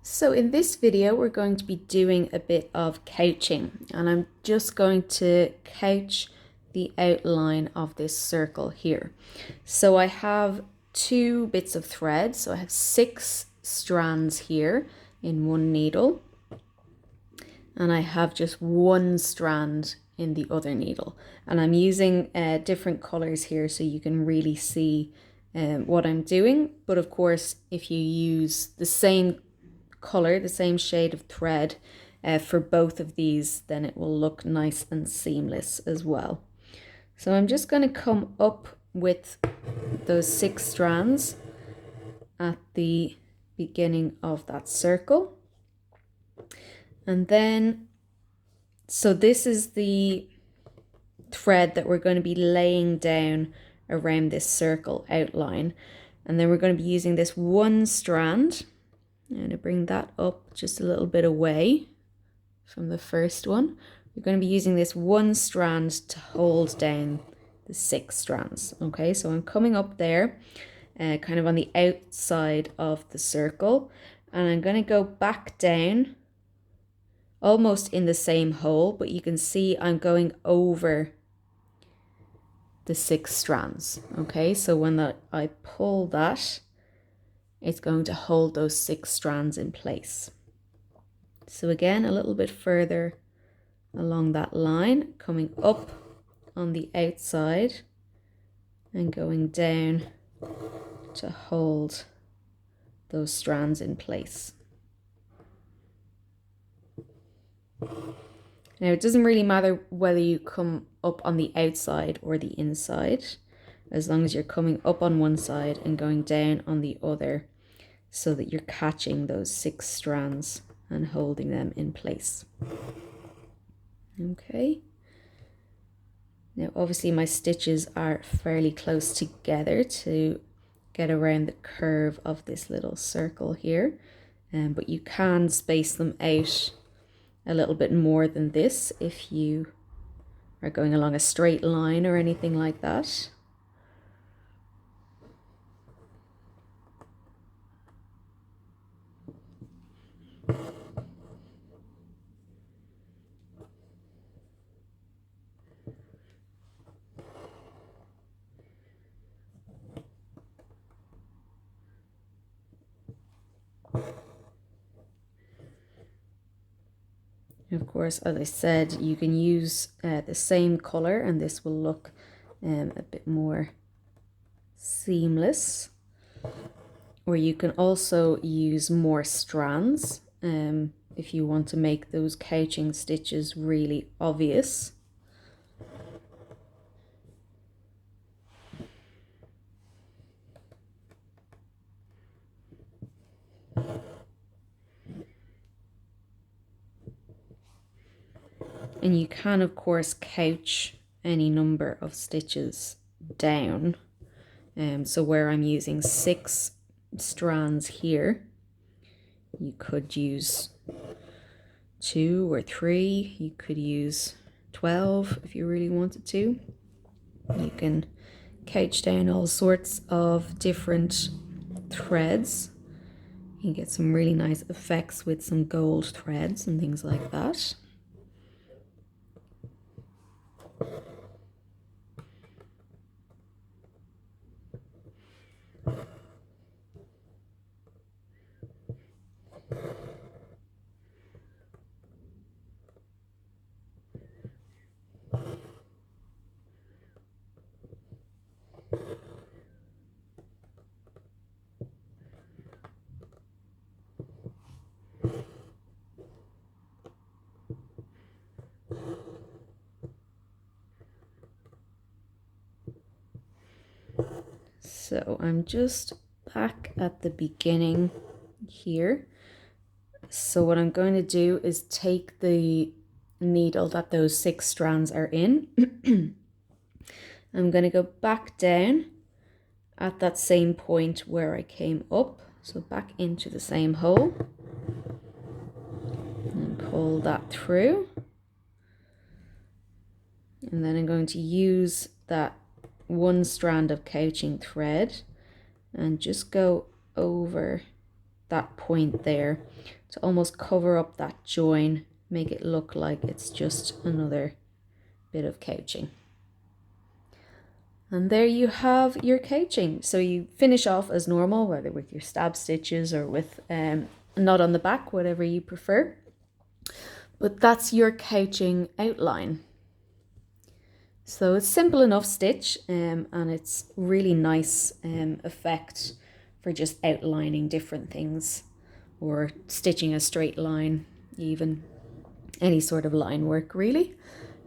So in this video, we're going to be doing a bit of couching, and I'm just going to couch the outline of this circle here. So I have two bits of thread. So I have 6 strands here in one needle, and I have just one strand in the other needle. And I'm using different colors here so you can really see what I'm doing. But of course, if you use the same color, the same shade of thread for both of these, then it will look nice and seamless as well. So I'm just going to come up with those 6 strands at the beginning of that circle. And then, so this is the thread that we're going to be laying down around this circle outline. And then we're going to be using this one strand. I'm going to bring that up just a little bit away from the first one. We're going to be using this one strand to hold down the 6 strands. Okay, so I'm coming up there, kind of on the outside of the circle, and I'm going to go back down almost in the same hole, but you can see I'm going over the 6 strands. Okay, so when I pull that, it's going to hold those 6 strands in place. So again, a little bit further along that line, coming up on the outside and going down to hold those strands in place. Now, it doesn't really matter whether you come up on the outside or the inside, as long as you're coming up on one side and going down on the other, so that you're catching those 6 strands and holding them in place. Okay. Now, obviously my stitches are fairly close together to get around the curve of this little circle here, but you can space them out a little bit more than this if you are going along a straight line or anything like that. Of course, as I said, you can use the same color and this will look a bit more seamless. Or you can also use more strands if you want to make those couching stitches really obvious. And you can, of course, couch any number of stitches down. So where I'm using 6 strands here, you could use 2 or 3. You could use 12 if you really wanted to. You can couch down all sorts of different threads. You can get some really nice effects with some gold threads and things like that. So I'm just back at the beginning here. So what I'm going to do is take the needle that those 6 strands are in. I'm going to go back down at that same point where I came up. So back into the same hole and pull that through. And then I'm going to use that one strand of couching thread and just go over that point there to almost cover up that join, make it look like it's just another bit of couching. And there you have your couching. So you finish off as normal, whether with your stab stitches or with a knot on the back, whatever you prefer. But that's your couching outline. So it's simple enough stitch, and it's really nice effect for just outlining different things or stitching a straight line. Even any sort of line work really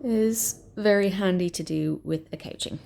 is very handy to do with a couching.